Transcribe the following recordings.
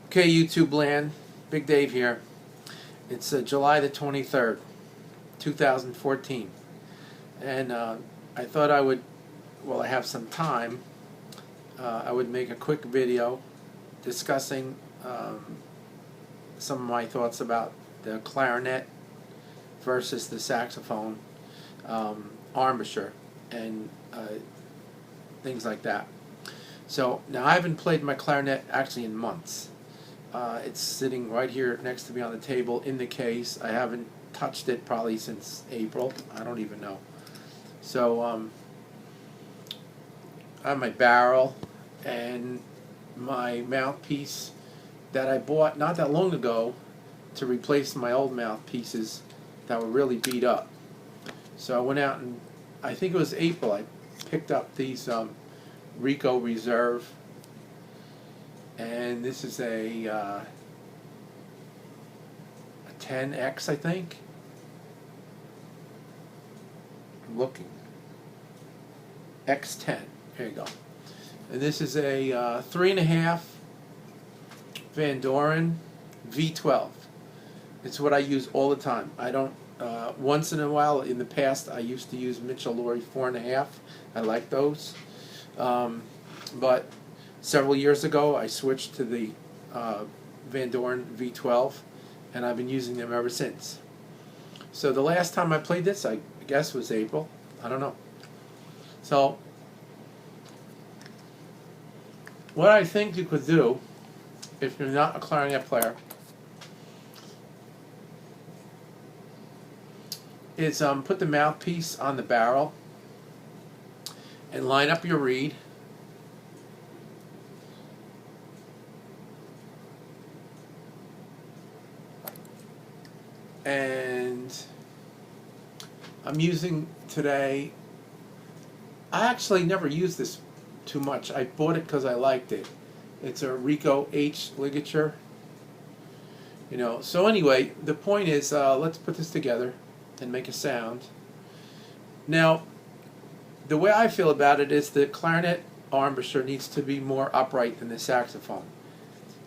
Okay, YouTube land, Big Dave here. It's July the 23rd, 2014. And I thought I would, while I have some time, I would make a quick video discussing some of my thoughts about the clarinet versus the saxophone, embouchure, and things like that. So now I haven't played my clarinet actually in months. It's sitting right here next to me on the table in the case. I haven't touched it probably since April. I don't even know. So I have my barrel and my mouthpiece that I bought not that long ago to replace my old mouthpieces that were really beat up. So I went out and I think it was April I picked up these Rico Reserve, and this is a 10X, I think. I'm looking. X10. There you go. And this is a 3.5 Van Doren V12. It's what I use all the time. I don't. Once in a while, in the past, I used to use Mitchell-Lurie 4.5. I like those. But several years ago, I switched to the Van Doren V12, and I've been using them ever since. So the last time I played this, I guess, was April. I don't know. So what I think you could do, if you're not a clarinet player, is put the mouthpiece on the barrel and line up your reed. And I'm using today, I actually never used this too much. I bought it because I liked it. It's a Rico H ligature. You know, so anyway, the point is, let's put this together and make a sound. Now, the way I feel about it is the clarinet embouchure needs to be more upright than the saxophone.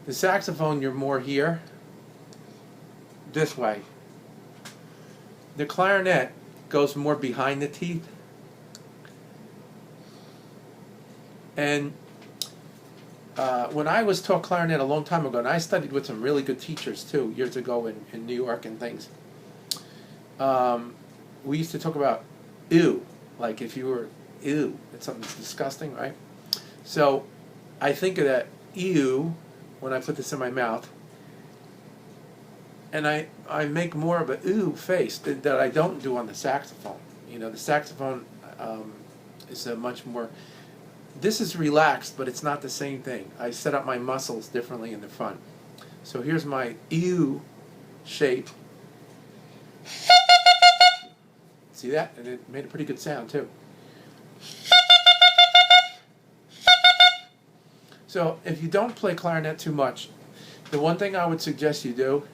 The saxophone, you're more here, this way. The clarinet goes more behind the teeth. And when I was taught clarinet a long time ago, and I studied with some really good teachers too, years ago in New York and things, we used to talk about ew, like if you were ew, it's something that's disgusting, right? So I think of that ew when I put this in my mouth, and I make more of a ew face that I don't do on the saxophone. You know, the saxophone is a much more, this is relaxed, but it's not the same thing. I set up my muscles differently in the front. So here's my ew shape. See that? And it made a pretty good sound too. So if you don't play clarinet too much, the one thing I would suggest you do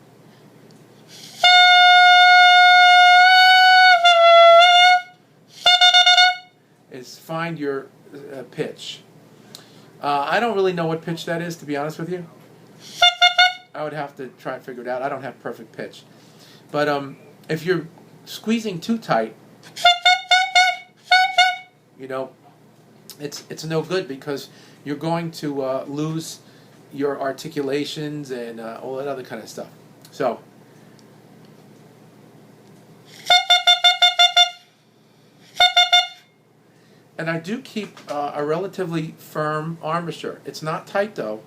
is find your pitch. I don't really know what pitch that is, to be honest with you. I would have to try and figure it out. I don't have perfect pitch. But if you're squeezing too tight, you know, it's no good, because you're going to lose your articulations and all that other kind of stuff. So and I do keep a relatively firm embouchure. It's not tight though,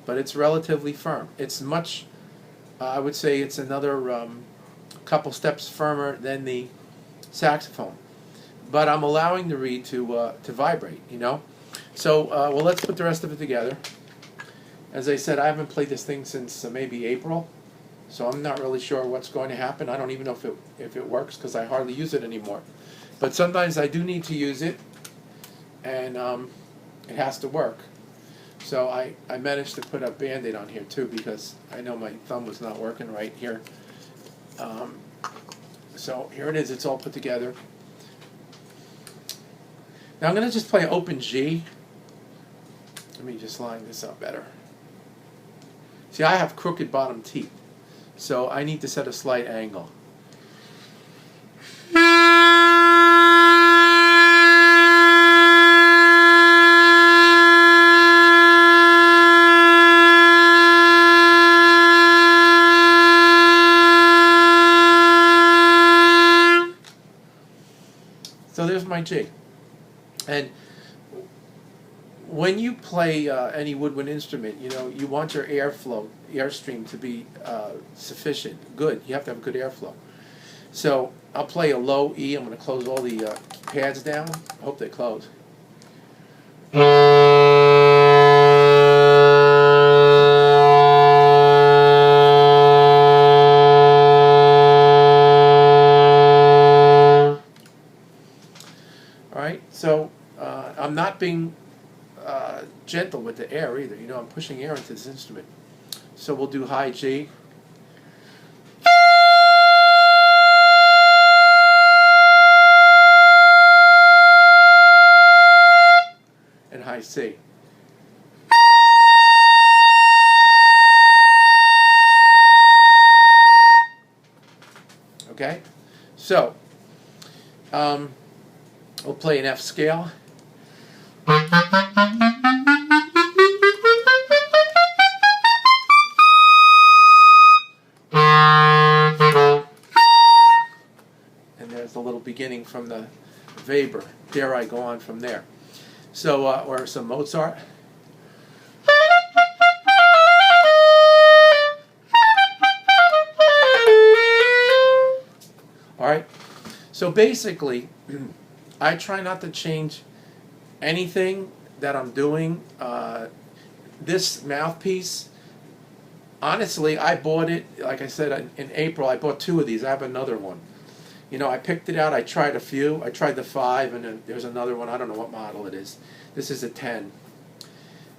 but it's relatively firm. It's much, I would say it's another couple steps firmer than the saxophone. But I'm allowing the reed to vibrate, you know. So, well, let's put the rest of it together. As I said, I haven't played this thing since maybe April, so I'm not really sure what's going to happen. I don't even know if it works, because I hardly use it anymore. But sometimes I do need to use it, and it has to work. So I managed to put a Band-Aid on here too, because I know my thumb was not working right here. So here it is, it's all put together. Now I'm going to just play open G. Let me just line this up better. See, I have crooked bottom teeth, so I need to set a slight angle. So there's my G. And when you play any woodwind instrument, you know, you want your airstream to be sufficient, good. You have to have good airflow. So I'll play a low E. I'm going to close all the pads down. I hope they close. All right, so I'm not being gentle with the air either. You know, I'm pushing air into this instrument. So we'll do high G. And high C. Okay? So, we'll play an F scale. And there's the little beginning from the Weber. Dare I go on from there? So, or some Mozart. All right. So basically, I try not to change anything that I'm doing. This mouthpiece, honestly, I bought it, like I said, in April. I bought 2 of these. I have another one. You know, I picked it out. I tried a few. I tried the 5, and then there's another one. I don't know what model it is. This is a 10.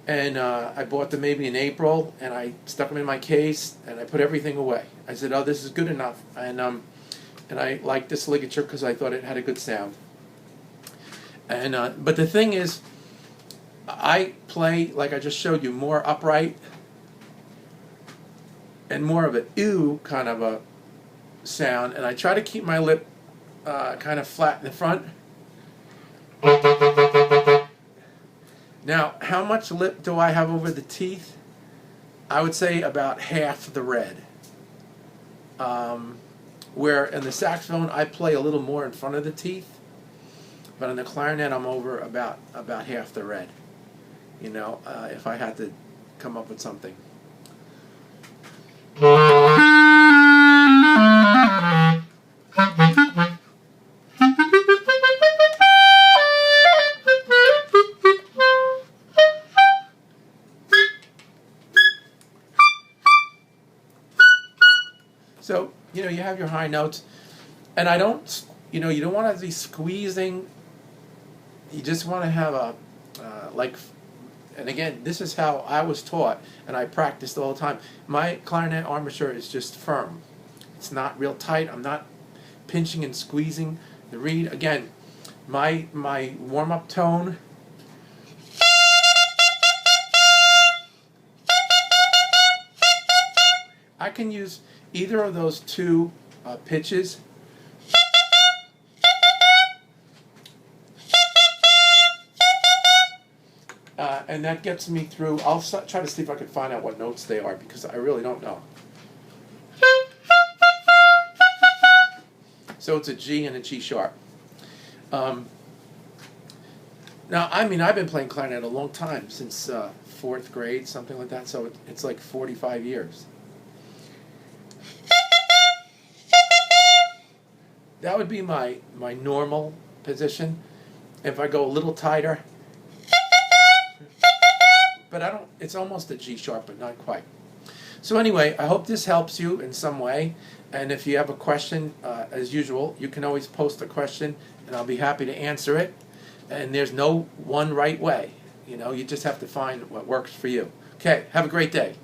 And I bought them maybe in April, and I stuck them in my case, and I put everything away. I said, oh, this is good enough. And I liked this ligature because I thought it had a good sound. And but the thing is, I play, like I just showed you, more upright and more of an ew kind of a sound, and I try to keep my lip kind of flat in the front. Now, how much lip do I have over the teeth? I would say about half the red. Where in the saxophone I play a little more in front of the teeth, but in the clarinet I'm over about half the red. You know, if I had to come up with something. So, you know, you have your high notes, and I don't, you know, you don't want to be squeezing. You just want to have a, and again, this is how I was taught, and I practiced all the time. My clarinet embouchure is just firm. It's not real tight. I'm not pinching and squeezing the reed. Again, my warm-up tone. I can use either of those 2 pitches. And that gets me through. I'll try to see if I can find out what notes they are, because I really don't know. So it's a G and a G sharp. Now, I mean, I've been playing clarinet a long time, since 4th grade, something like that, so it's like 45 years. That would be my normal position. If I go a little tighter, but I don't, it's almost a G sharp, but not quite. So anyway, I hope this helps you in some way, and if you have a question, as usual, you can always post a question, and I'll be happy to answer it. And there's no one right way. You know, you just have to find what works for you. Okay, have a great day.